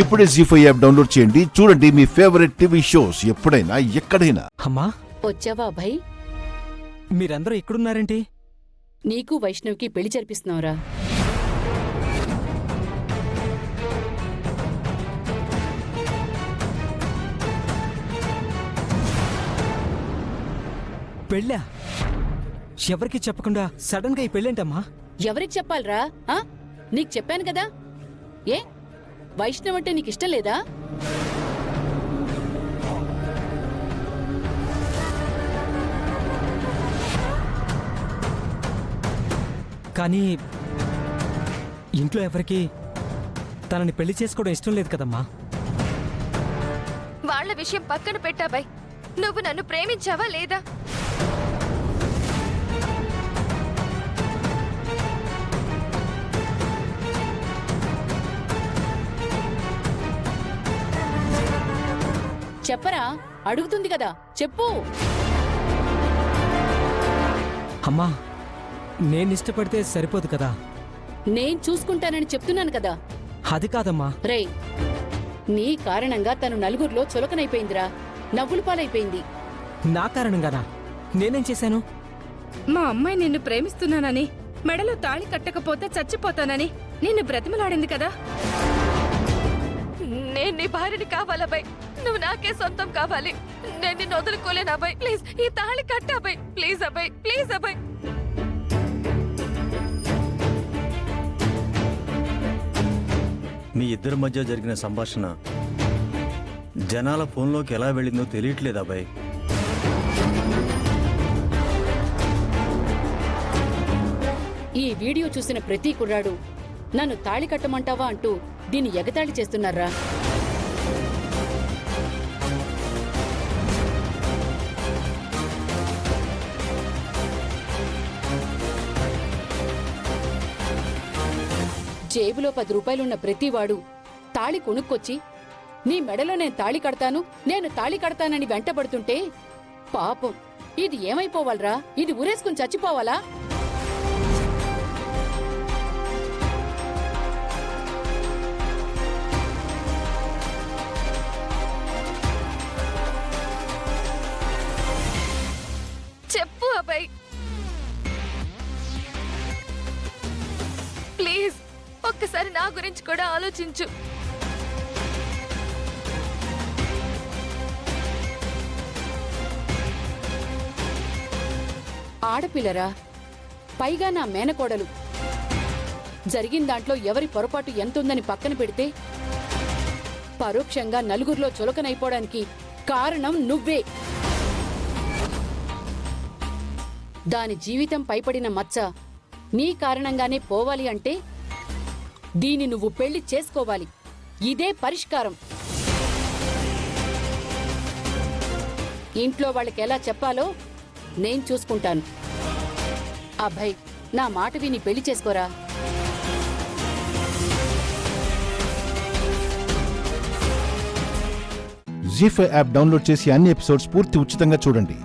ఇప్పుడే జీ5 app download చేయండి. చూడండి మీ ఫేవరెట్ టీవీ షోస్ ఎప్పుడైనా ఎక్కడైనా. అమ్మా, వచ్చావా అభయ్? మీరందరూ ఎక్కడున్నారేంటి? నీకు వైష్ణవ్కి పెళ్లి జరిపిస్తున్నావురా. పెళ్ళా? ఎవరికి చెప్పకుండా సడన్ గా ఈ పెళ్ళేంటమ్మా? ఎవరికి చెప్పాలరా? నీకు చెప్పాను కదా. ఏ వైష్ణవ్ అంటే నీకు ఇష్టం లేదా? కానీ ఇంట్లో ఎవరికి తనని పెళ్లి చేసుకోవడం ఇష్టం లేదు కదమ్మా. వాళ్ళ విషయం పక్కన పెట్టాబాయ్. నువ్వు నన్ను ప్రేమించావా లేదా? చెప్పరా, అడుగుతుంది కదా, చెప్పు. అమ్మా, నేనిష్టపడితే సరిపోదు కదా. నేను చూసుకుంటానని చెప్తున్నాను కదా. అది కాదమ్మా. రేయ్, నీ కారణంగా తను నలుగురిలో చులకనైపోయిందిరా, నవ్వుల పాలైపోయింది. నా కారణంగానా? నేనేం చేశాను? మా అమ్మాయి నిన్ను ప్రేమిస్తున్నానని, మెడలో తాళి కట్టకపోతే చచ్చిపోతానని నిన్ను బ్రతిమలాడింది కదా. నేను నీ భార్యని కావాలబాయ్. నువ్వు నాకే సొంతం కావాలి. నేను నిన్ను వదులుకోలేను అబ్బాయి. ప్లీజ్ ఈ తాళి కట్ట అబ్బాయి. ప్లీజ్ అబ్బాయి, ప్లీజ్ అబ్బాయి. మీ ఇద్దరి మధ్య జరిగిన సంభాషణ జనాల ఫోన్లోకి ఎలా వెళ్ళిందో తెలియట్లేదు అబ్బాయి. ఈ వీడియో చూసిన ప్రతి కుర్రాడు నన్ను తాళి కట్టమంటావా అంటూ దీన్ని ఎగతాళి చేస్తున్నారా. జేబులో 10 రూపాయలున్న ప్రతివాడు తాళి కొనుక్కొచ్చి నీ మెడలో నేను తాళి కడతానని వెంటబడుతుంటే పాపం, ఇది ఏమైపోవాలరా? ఇది ఊరేసుకుని చచ్చిపోవాలా? చెప్పు అబ్బాయి, ప్లీజ్ ఒక్కసారి నా గురించి కూడా ఆలోచించు. ఆడపిల్లరా, పైగా నా మేనకోడలు. జరిగిన దాంట్లో ఎవరి పొరపాటు ఎంతుందని పక్కన పెడితే పరోక్షంగా నలుగురిలో చులకనైపోవడానికి కారణం నువ్వే. దాని జీవితం పైపడిన మచ్చ నీ కారణంగానే పోవాలి అంటే దీన్ని నువ్వు పెళ్లి చేసుకోవాలి. ఇదే పరిష్కారం. ఇంట్లో వాళ్ళకి ఎలా చెప్పాలో నేను చూసుకుంటాను. అభయ్, నా మాట విని పెళ్లి చేసుకోరా. జీ5 యాప్ డౌన్లోడ్ చేసి అన్ని ఎపిసోడ్స్ పూర్తి ఉచితంగా చూడండి.